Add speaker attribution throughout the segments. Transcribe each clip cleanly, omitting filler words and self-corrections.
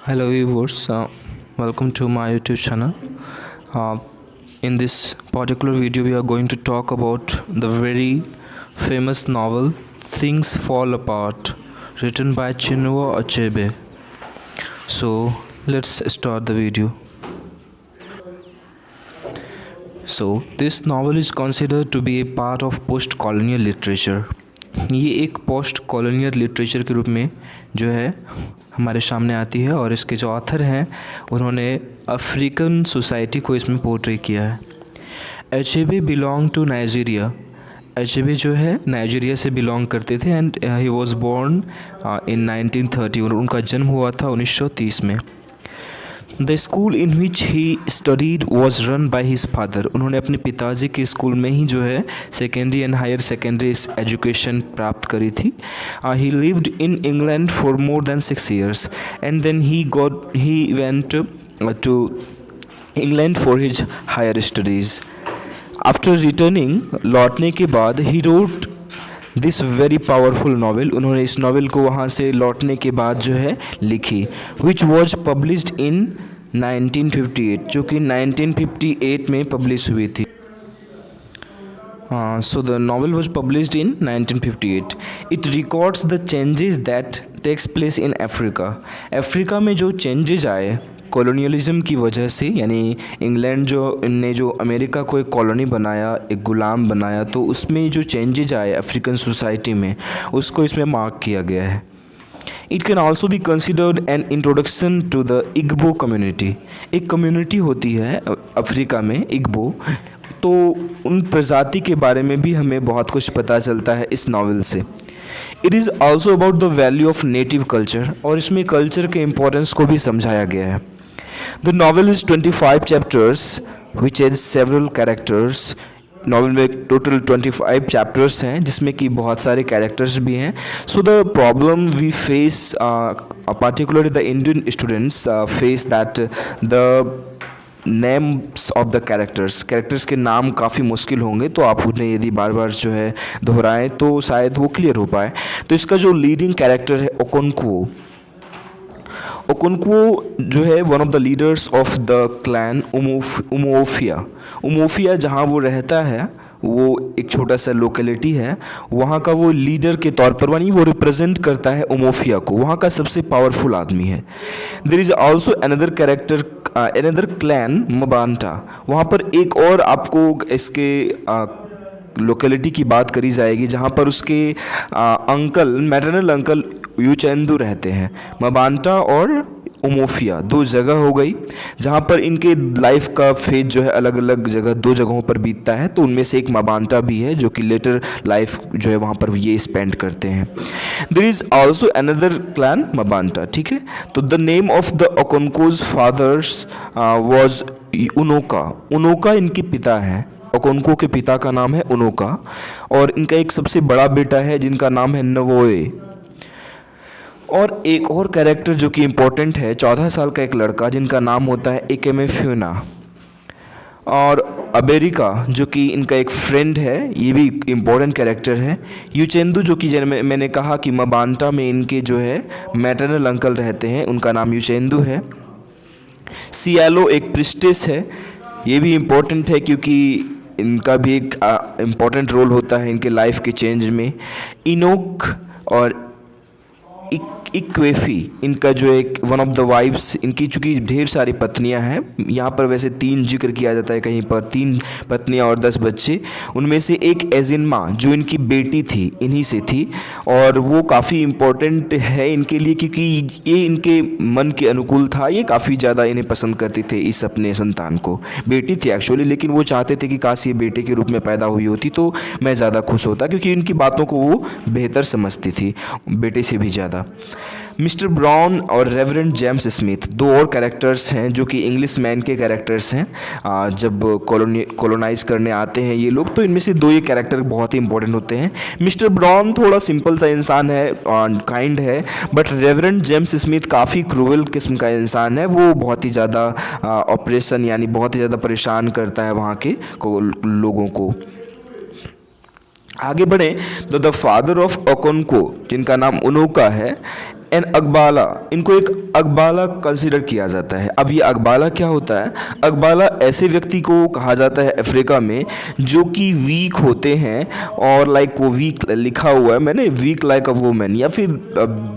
Speaker 1: Hello viewers, welcome to my YouTube channel. Uh, in this particular video we are going to talk about the very famous novel Things Fall Apart, written by Chinua Achebe. So let's start the video. So this novel is considered to be a part of post-colonial literature. ये एक post colonial literature के रूप में जो है हमारे सामने आती है और इसके जो ऑथर हैं उन्होंने अफ्रीकन सोसाइटी को इसमें पोर्ट्रे किया है। Achebe belong to Nigeria. Achebe जो है नाइजीरिया से बिलोंग करते थे and he was born in 1930 और उनका जन्म हुआ था 1930 में। The school in which he studied was run by his father. उन्होंने अपने पिताजी के स्कूल में ही जो है secondary and higher secondary education प्राप्त करी थी। He lived in England for more than 6 years and then he went to England for his higher studies. After returning, लौटने के बाद, he wrote this very powerful novel. उन्होंने इस novel को वहाँ से लौटने के बाद जो है लिखी, विच वॉज पब्लिश्ड इन 1958, जो कि 1958 में पब्लिश हुई थी। So the novel was published in 1958. It records the changes that takes place in Africa. Africa में जो चेंजेज आए कॉलोनियलिज्म की वजह से, यानी इंग्लैंड ने जो अमेरिका को एक कॉलोनी बनाया, एक गुलाम बनाया, तो उसमें जो चेंजेज आए अफ्रीकन सोसाइटी में उसको इसमें मार्क किया गया है। It can also be considered an introduction to the Igbo community. एक कम्युनिटी होती है अफ्रीका में, इग्बो, तो उन प्रजाति के बारे में भी हमें बहुत कुछ पता चलता है इस नावल से। It is also about the value of native culture, और इसमें कल्चर के इम्पोर्टेंस को भी समझाया गया है। The novel is 25 chapters which has several characters. Novel में टोटल 25 चैप्टर्स हैं जिसमें कि बहुत सारे कैरेक्टर्स भी हैं। So the problem we face particularly the Indian students face that the names of the characters के नाम काफ़ी मुश्किल होंगे, तो आप उन्हें यदि बार बार जो है दोहराएं तो शायद वो क्लियर हो पाए। तो इसका जो लीडिंग कैरेक्टर है ओकोनक्वो जो है one of the leaders of the clan Umuofia जहाँ वो रहता है, वो एक छोटा सा लोकेलिटी है, वहाँ का वो लीडर के तौर पर, यानी वो रिप्रेजेंट करता है उमोफिया को, वहाँ का सबसे पावरफुल आदमी है। There is also another character, another clan Mbanta. वहाँ पर एक और आपको इसके लोकेलिटी की बात करी जाएगी जहाँ पर उसके मैटरनल अंकल यूचेंदू रहते हैं। मबांटा और उमोफिया दो जगह हो गई जहाँ पर इनके लाइफ का फेज जो है अलग अलग जगह, दो जगहों पर बीतता है, तो उनमें से एक मबांटा भी है जो कि लेटर लाइफ जो है वहाँ पर ये स्पेंड करते हैं। There is also another clan Mbanta, ठीक है। तो the name of the Okonkwo's father's was Unoka इनके पिता हैं। ओकोनको के पिता का नाम है उनोका, और इनका एक सबसे बड़ा बेटा है जिनका नाम है नवोए। और एक और कैरेक्टर जो कि इम्पोर्टेंट है, 14 साल का एक लड़का जिनका नाम होता है एकेमे फ्यूना। और अमेरिका जो कि इनका एक फ्रेंड है, ये भी इम्पोर्टेंट कैरेक्टर है। यूचेंदू जो कि मैंने कहा कि मबांटा में इनके जो है मैटरनल अंकल रहते हैं, उनका नाम यूचेंदू है। सियालो एक प्रिस्टेस है, ये भी इम्पोर्टेंट है क्योंकि इनका भी एक इम्पोर्टेंट रोल होता है इनके लाइफ के चेंज में। इनोक और इक्वेफी इनका जो एक वन ऑफ द वाइफ्स, इनकी चूँकि ढेर सारी पत्नियां हैं, यहाँ पर वैसे 3 जिक्र किया जाता है, कहीं पर 3 पत्नियां और 10 बच्चे। उनमें से एक एजिनमा जो इनकी बेटी थी, इन्हीं से थी, और वो काफ़ी इम्पोर्टेंट है इनके लिए क्योंकि ये इनके मन के अनुकूल था। ये काफ़ी ज़्यादा इन्हें पसंद करते थे, इस अपने संतान को। बेटी थी एक्चुअली, लेकिन वो चाहते थे कि काश ये बेटे के रूप में पैदा हुई होती तो मैं ज़्यादा खुश होता, क्योंकि इनकी बातों को वो बेहतर समझती थी बेटे से भी ज़्यादा। मिस्टर ब्राउन और रेवरेंड जेम्स स्मिथ दो और कैरेक्टर्स हैं जो कि इंग्लिश मैन के कैरेक्टर्स हैं। जब कॉलोनाइज करने आते हैं ये लोग, तो इनमें से 2 ये कैरेक्टर बहुत ही इंपॉर्टेंट होते हैं। मिस्टर ब्राउन थोड़ा सिंपल सा इंसान है, काइंड है, बट रेवरेंड जेम्स स्मिथ काफ़ी क्रूअल किस्म का इंसान है। वो बहुत ही ज़्यादा ऑपरेशन यानी बहुत ही ज़्यादा परेशान करता है वहाँ के लोगों को। आगे बढ़ें तो द फादर ऑफ ओकोनको जिनका नाम उनोका है, एन अकबाला, इनको एक अकबाला कंसिडर किया जाता है। अब ये अकबाला क्या होता है? अकबाला ऐसे व्यक्ति को कहा जाता है अफ्रीका में जो कि वीक होते हैं, और लाइक वो वीक लिखा हुआ है मैंने, वीक लाइक अ वुमन, या फिर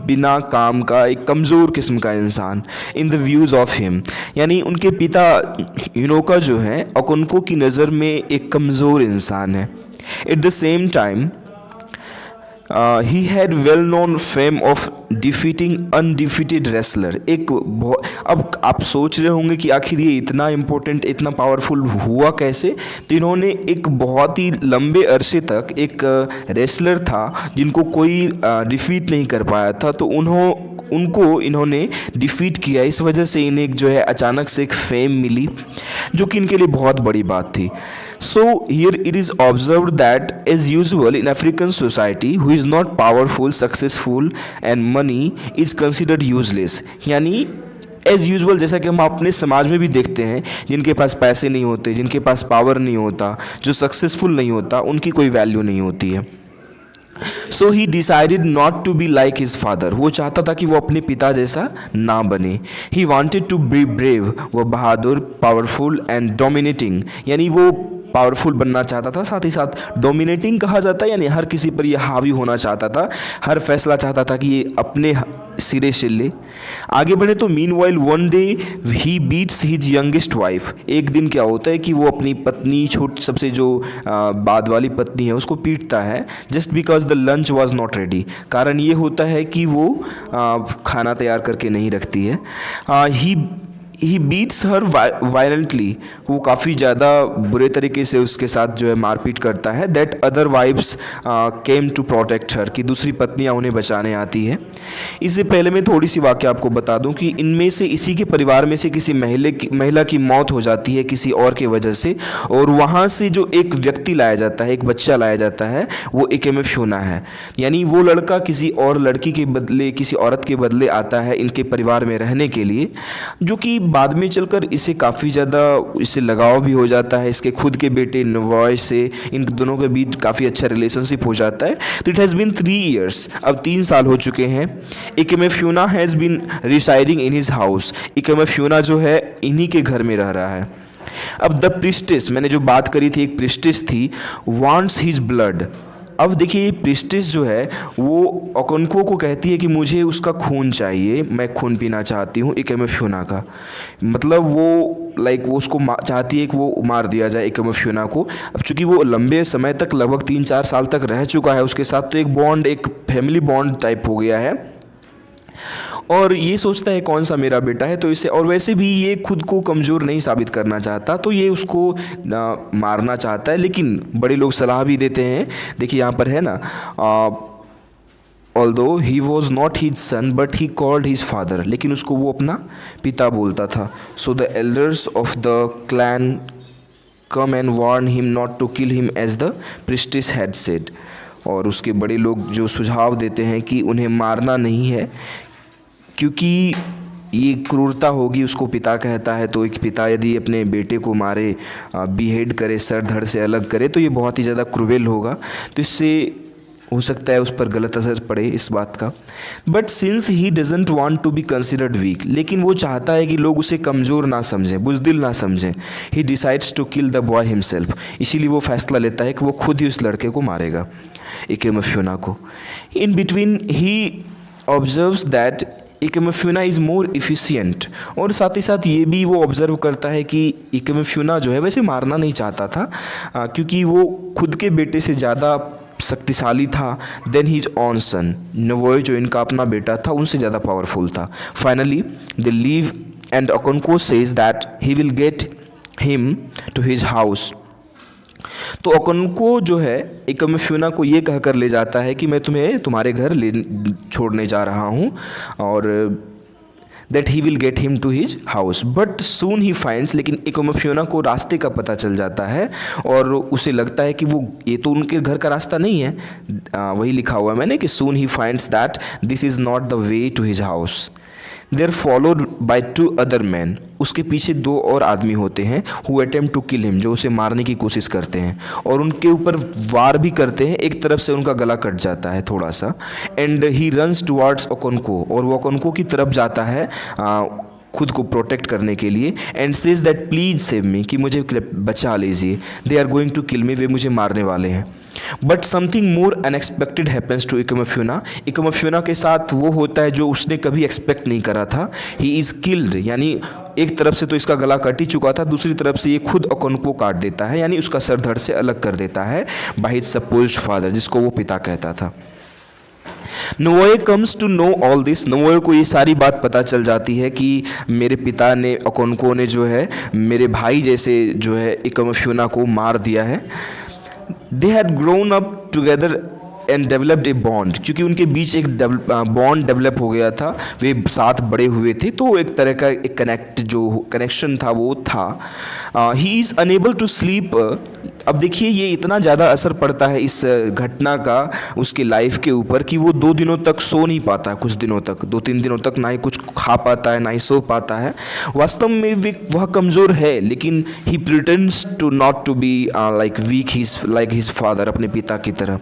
Speaker 1: बिना काम का एक कमज़ोर किस्म का इंसान in the views of him. यानी उनके पिता यूनोका जो है ओकोंको की नज़र में एक कमज़ोर इंसान है। At the same time he had well known fame of defeating undefeated wrestler. अब आप सोच रहे होंगे कि आखिर ये इतना इम्पोर्टेंट, इतना पावरफुल हुआ कैसे? तो इन्होंने एक बहुत ही लंबे अरसे तक एक रेसलर था जिनको कोई डिफीट नहीं कर पाया था, तो उनको इन्होंने डिफीट किया। इस वजह से इन्हें एक जो है अचानक से एक फेम मिली, जो कि इनके लिए बहुत बड़ी बात थी। So here it is observed that as usual in African society who is not powerful, successful and money is considered useless. यानी एज यूजुअल, जैसा कि हम अपने समाज में भी देखते हैं, जिनके पास पैसे नहीं होते, जिनके पास पावर नहीं होता, जो सक्सेसफुल नहीं होता, उनकी कोई वैल्यू नहीं होती है। So he decided not to be like his father. वो चाहता था कि वो अपने पिता जैसा ना बने। He wanted to be brave, वो बहादुर, पावरफुल एंड डोमिनेटिंग, यानी वो पावरफुल बनना चाहता था, साथ ही साथ डोमिनेटिंग कहा जाता है, यानी हर किसी पर ये हावी होना चाहता था, हर फैसला चाहता था कि ये अपने सिरे से ले। आगे बढ़े तो मीनवाइल वन डे ही बीट्स हिज यंगेस्ट वाइफ। एक दिन क्या होता है कि वो अपनी पत्नी, सबसे जो बाद वाली पत्नी है, उसको पीटता है just because the lunch was not ready. कारण ये होता है कि वो खाना तैयार करके नहीं रखती है। ही बीट्स हर वायलेंटली, वो काफ़ी ज़्यादा बुरे तरीके से उसके साथ जो है मारपीट करता है। That other wives came to protect her, कि दूसरी पत्नियां उन्हें बचाने आती हैं। इससे पहले मैं थोड़ी सी वाक़या आपको बता दूं कि इनमें से इसी के परिवार में से किसी महिला की मौत हो जाती है किसी और के वजह से, और वहाँ से जो एक व्यक्ति लाया जाता है, एक बच्चा लाया जाता है, वो इकेमे फ्यूना है। यानी वो लड़का किसी और लड़की के बदले, किसी औरत के बदले आता है इनके परिवार में रहने के लिए, जो कि बाद में चलकर इसे काफ़ी ज़्यादा इससे लगाव भी हो जाता है। इसके खुद के बेटे नवॉय से इन दोनों के बीच काफ़ी अच्छा रिलेशनशिप हो जाता है। तो इट हैज़ बीन 3 years, अब 3 साल हो चुके हैं। Ikemefuna has been residing in his house. Ikemefuna जो है इन्हीं के घर में रह रहा है। अब द प्रिस्टेस, मैंने जो बात करी थी, एक प्रिस्टेस थी, वांट्स हिज ब्लड। अब देखिए ये प्रिस्टेस जो है वो ओकोंको को कहती है कि मुझे उसका खून चाहिए, मैं खून पीना चाहती हूँ इकेमे फ्यूना का। मतलब वो वो उसको चाहती है कि वो मार दिया जाए इकेमे फ्यूना को। अब चूंकि वो लंबे समय तक, लगभग 3-4 साल तक रह चुका है उसके साथ, तो एक बॉन्ड, एक फैमिली बॉन्ड टाइप हो गया है, और ये सोचता है कौन सा मेरा बेटा है, तो इसे, और वैसे भी ये खुद को कमज़ोर नहीं साबित करना चाहता, तो ये उसको मारना चाहता है। लेकिन बड़े लोग सलाह भी देते हैं, देखिए यहाँ पर है ना, although he was not his son but he called his father, लेकिन उसको वो अपना पिता बोलता था। So the elders of the clan come and warn him not to kill him as the priestess had said. और उसके बड़े लोग जो सुझाव देते हैं कि उन्हें मारना नहीं है, क्योंकि ये क्रूरता होगी, उसको पिता कहता है, तो एक पिता यदि अपने बेटे को मारे, बीहेड करे, सर धड़ से अलग करे, तो ये बहुत ही ज़्यादा क्रूवेल होगा। तो इससे हो सकता है उस पर गलत असर पड़े इस बात का। But since he doesn't want to be considered weak, लेकिन वो चाहता है कि लोग उसे कमज़ोर ना समझें, बुज़दिल ना समझें। He decides to kill the boy himself, इसीलिए वो फैसला लेता है कि वो खुद ही उस लड़के को मारेगा, इकेमे फ्यूना को। In between he observes that Ikemefuna is more efficient, और साथ ही साथ ये भी वो ऑब्ज़र्व करता है कि इकेमे फ्यूना जो है वैसे मारना नहीं चाहता था, क्योंकि वो खुद के बेटे से ज़्यादा शक्तिशाली था then his own son. Nwoye जो इनका अपना बेटा था उनसे ज़्यादा पावरफुल था। Finally they leave and Okonkwo says that he will get him to his house. तो ओकोंको जो है इकेमे फ्यूना को ये कहकर ले जाता है कि मैं तुम्हें तुम्हारे घर छोड़ने जा रहा हूँ, और that he will get him to his house. But soon he finds, लेकिन इकेमे फ्यूना को रास्ते का पता चल जाता है, और उसे लगता है कि वो ये तो उनके घर का रास्ता नहीं है। वही लिखा हुआ है मैंने कि soon he finds that this is not the way to his house. They are followed by 2 other man, उसके पीछे 2 और आदमी होते हैं, who attempt to kill him, जो उसे मारने की कोशिश करते हैं और उनके ऊपर वार भी करते हैं। एक तरफ से उनका गला कट जाता है थोड़ा सा, एंड ही रन्स टुवार्ड्स ओकोनको, और वो ओकोनको की तरफ जाता है खुद को प्रोटेक्ट करने के लिए, and says that please save me, कि मुझे बचा लीजिए, they are going to kill me, वे मुझे मारने वाले हैं। But something more unexpected happens to Ikemefuna, Ikemefuna के साथ वो होता है जो उसने कभी एक्सपेक्ट नहीं करा था। ही इज़ किल्ड, यानी एक तरफ से तो इसका गला कट ही चुका था, दूसरी तरफ से ये खुद ओकोनको काट देता है, यानी उसका सर धड़ से अलग कर देता है बाय हिज सपोज्ड फादर, जिसको वो पिता कहता था। Nwoye comes to know all this, Nwoye को ये सारी बात पता चल जाती है कि मेरे पिता ने, ओकोनको ने जो है मेरे भाई जैसे जो है इकोमोफ्यूना को मार दिया है। They had grown up together and developed a bond, क्योंकि उनके बीच एक बॉन्ड डेवलप हो गया था, वे साथ बड़े हुए थे, तो एक तरह का एक कनेक्शन था वो था। He is unable to sleep. अब देखिए ये इतना ज़्यादा असर पड़ता है इस घटना का उसके लाइफ के ऊपर कि वो 2 दिनों तक सो नहीं पाता है, कुछ दिनों तक, 2-3 दिनों तक ना ही कुछ खा पाता है ना ही सो पाता है। वास्तव में वह कमज़ोर है, लेकिन he pretends to not to be like weak, like his father, अपने पिता की तरह।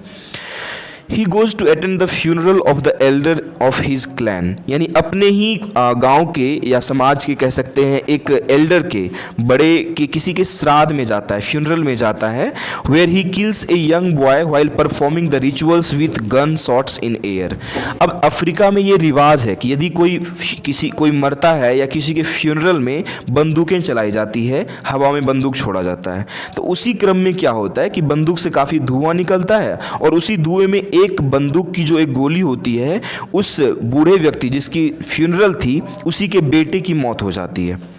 Speaker 1: He goes to attend the funeral of the elder of his clan, यानी अपने ही गांव के या समाज के कह सकते हैं एक एल्डर के, बड़े के किसी के श्राद्ध में जाता है, फ्यूनरल में जाता है, where he kills a young boy while performing the rituals with gun shots in air. अब अफ्रीका में ये रिवाज है कि यदि कोई मरता है या किसी के फ्यूनरल में बंदूकें चलाई जाती है, हवा में बंदूक छोड़ा जाता है, तो उसी क्रम में क्या होता है कि बंदूक से काफ़ी धुआं निकलता है और उसी धुएं में एक बंदूक की जो एक गोली होती है, उस बूढ़े व्यक्ति जिसकी फ्यूनरल थी उसी के बेटे की मौत हो जाती है।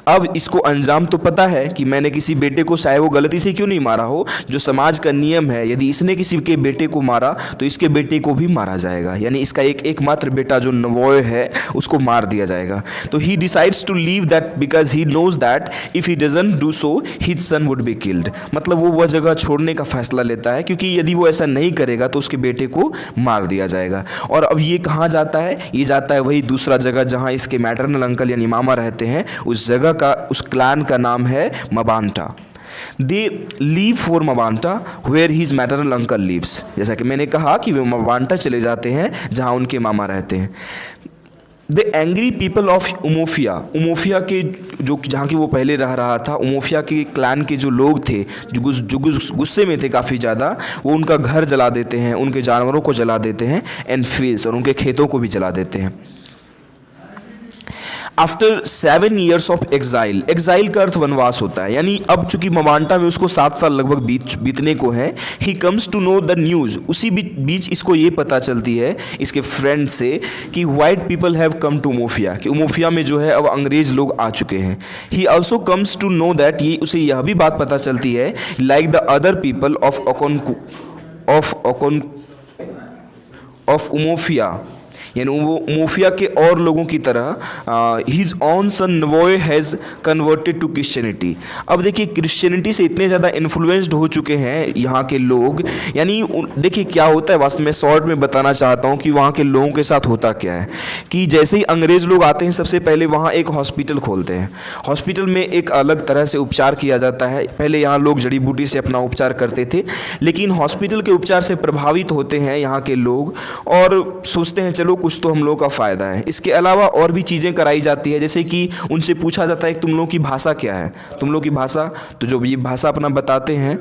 Speaker 1: अब इसको अंजाम तो पता है कि मैंने किसी बेटे को, चाहे वो गलती से क्यों नहीं मारा हो, जो समाज का नियम है, यदि इसने किसी के बेटे को मारा तो इसके बेटे को भी मारा जाएगा, यानी इसका एकमात्र बेटा जो नवोए है उसको मार दिया जाएगा। तो he decides to leave that because he knows that if he doesn't do so his son would be killed, मतलब वो वह जगह छोड़ने का फैसला लेता है, क्योंकि यदि वो ऐसा नहीं करेगा तो उसके बेटे को मार दिया जाएगा। और अब ये कहाँ जाता है? ये जाता है वही दूसरा जगह जहाँ इसके मैटरनल अंकल यानी मामा रहते हैं, उस जगह का, उस क्लैन का नाम है Mbanta. They leave for Mbanta where his maternal uncle lives, जैसा कि मैंने कहा कि वे मबांटा चले जाते हैं जहां उनके मामा रहते हैं। द एंग्री पीपल ऑफ उमोफिया, उमोफिया के जो जहाँ की वो पहले रहा था, उमोफिया के क्लैन के जो लोग थे जो गुस्से में थे काफ़ी ज़्यादा, वो उनका घर जला देते हैं, उनके जानवरों को जला देते हैं, एंड फील्ड्स, और उनके खेतों को भी जला देते हैं। After 7 years of exile, exile का अर्थ वनवास होता है, यानी अब चूंकि मबांटा में उसको 7 साल लगभग बीतने को है, he comes to know the news, उसी बीच इसको ये पता चलती है इसके फ्रेंड से कि white people have come to Umuofia, कि उमोफिया में जो है अब अंग्रेज़ लोग आ चुके हैं। He also comes to know that, ये उसे यह भी बात पता चलती है like the other people of Umuofia, यानी वो उमोफिया के और लोगों की तरह his own son Nwoye has converted to Christianity. अब देखिए क्रिश्चियनिटी से इतने ज़्यादा इन्फ्लुएंस्ड हो चुके हैं यहाँ के लोग, यानी देखिए क्या होता है, वास्तव में शॉर्ट में बताना चाहता हूँ कि वहाँ के लोगों के साथ होता क्या है कि जैसे ही अंग्रेज़ लोग आते हैं सबसे पहले वहाँ एक हॉस्पिटल खोलते हैं, हॉस्पिटल में एक अलग तरह से उपचार किया जाता है। पहले यहाँ लोग जड़ी बूटी से अपना उपचार करते थे, लेकिन हॉस्पिटल के उपचार से प्रभावित होते हैं यहाँ के लोग और सोचते हैं चलो कुछ तो हम लोगों का फ़ायदा है। इसके अलावा और भी चीज़ें कराई जाती है, जैसे कि उनसे पूछा जाता है कि तुम लोगों की भाषा क्या है, तुम लोगों की भाषा, तो जो ये भाषा अपना बताते हैं,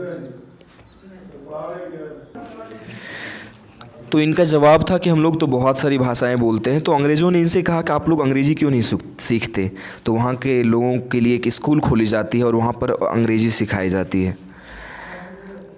Speaker 1: तो इनका जवाब था कि हम लोग तो बहुत सारी भाषाएं बोलते हैं। तो अंग्रेज़ों ने इनसे कहा कि आप लोग अंग्रेज़ी क्यों नहीं सीखते, तो वहाँ के लोगों के लिए एक स्कूल खोली जाती है और वहाँ पर अंग्रेज़ी सिखाई जाती है।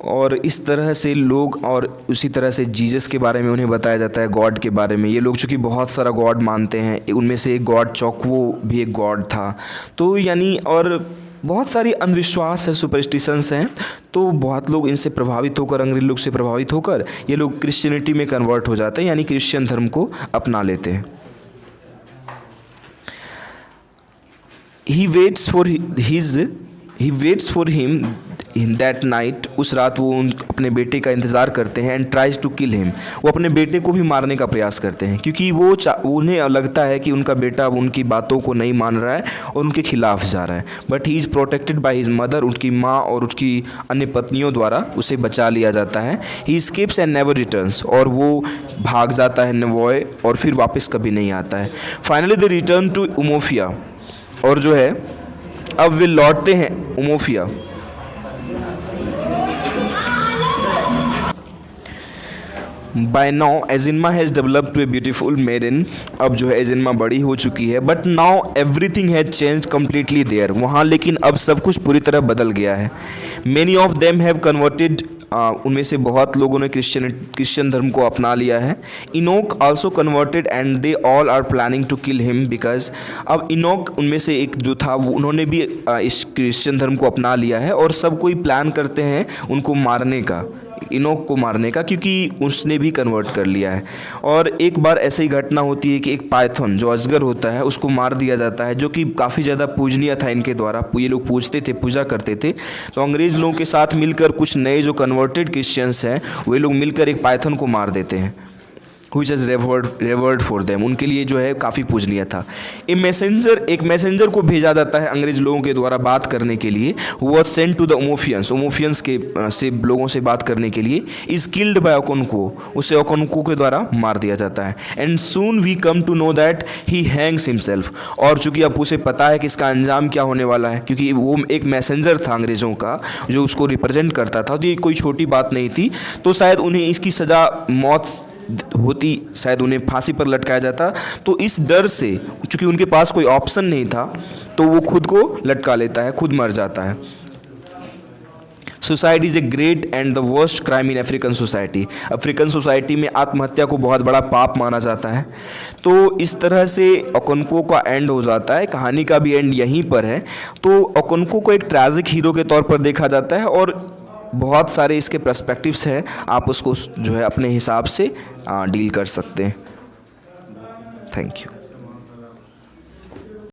Speaker 1: और इस तरह से लोग, और उसी तरह से जीसस के बारे में उन्हें बताया जाता है, गॉड के बारे में। ये लोग चूँकि बहुत सारा गॉड मानते हैं, उनमें से एक गॉड चौकवो भी एक गॉड था, तो यानी और बहुत सारी अंधविश्वास है, सुपरस्टिशंस हैं, तो बहुत लोग इनसे प्रभावित होकर, अंग्रेज लोग से प्रभावित होकर ये लोग क्रिश्चियनिटी में कन्वर्ट हो जाते हैं, यानी क्रिश्चियन धर्म को अपना लेते हैं। He waits for him in that night, उस रात वो अपने बेटे का इंतज़ार करते हैं and tries to kill him, वो अपने बेटे को भी मारने का प्रयास करते हैं क्योंकि उन्हें लगता है कि उनका बेटा उनकी बातों को नहीं मान रहा है और उनके खिलाफ जा रहा है। But he is protected by his mother, उनकी माँ और उसकी अन्य पत्नियों द्वारा उसे बचा लिया जाता है। ही स्केप्स एंड नेवर रिटर्न्स, और वो भाग जाता है नवॉय और फिर वापस कभी नहीं आता है। Finally they return to Umuofia, और जो है अब वे लौटते हैं Umuofia. By now Ezinma has develop to a beautiful maiden, अब जो है एजिनमा बड़ी हो चुकी है। But now everything has change completely there, वहाँ लेकिन अब सब कुछ पूरी तरह बदल गया है। Many of them have converted, उनमें से बहुत लोगों ने क्रिश्चियन धर्म को अपना लिया है। Enoch also converted and they all are planning to kill him because, अब इनोक उनमें से एक जो था वो उन्होंने भी इस क्रिश्चियन धर्म को अपना लिया है और सब कोई प्लान करते हैं उनको मारने का, इनोक को मारने का, क्योंकि उसने भी कन्वर्ट कर लिया है। और एक बार ऐसी ही घटना होती है कि एक पाइथन जो अजगर होता है उसको मार दिया जाता है, जो कि काफ़ी ज़्यादा पूजनीय था इनके द्वारा, ये लोग पूजते थे, पूजा करते थे। तो अंग्रेज़ लोगों के साथ मिलकर कुछ नए जो कन्वर्टेड क्रिश्चियंस हैं वे लोग मिलकर एक पाइथन को मार देते हैं, which is revered for them, उनके लिए जो है काफ़ी पूजनीय था। एक मैसेंजर को भेजा जाता है अंग्रेज लोगों के द्वारा बात करने के लिए, who was sent to the उमोफियंस के से लोगों से बात करने के लिए, is killed by ओकोन्को, उसे ओकोन्को के द्वारा मार दिया जाता है। And soon we come to know that he hangs himself, और चूँकि अब उसे पता है कि इसका अंजाम क्या होने वाला है, क्योंकि वो एक मैसेंजर था अंग्रेज़ों का जो उसको रिप्रेजेंट करता था, तो ये कोई छोटी बात नहीं थी। तो शायद उन्हें इसकी सज़ा मौत होती, शायद उन्हें फांसी पर लटकाया जाता। तो इस डर से, चूँकि उनके पास कोई ऑप्शन नहीं था, तो वो खुद को लटका लेता है, खुद मर जाता है। Suicide is a great and the worst crime in African society, African society में आत्महत्या को बहुत बड़ा पाप माना जाता है। तो इस तरह से ओकोन्को का एंड हो जाता है, कहानी का भी एंड यहीं पर है। तो ओकोन्को को एक ट्रैजिक हीरो के तौर पर देखा जाता है और बहुत सारे इसके पर्सपेक्टिव्स हैं, आप उसको जो है अपने हिसाब से डील कर सकते हैं। Thank you.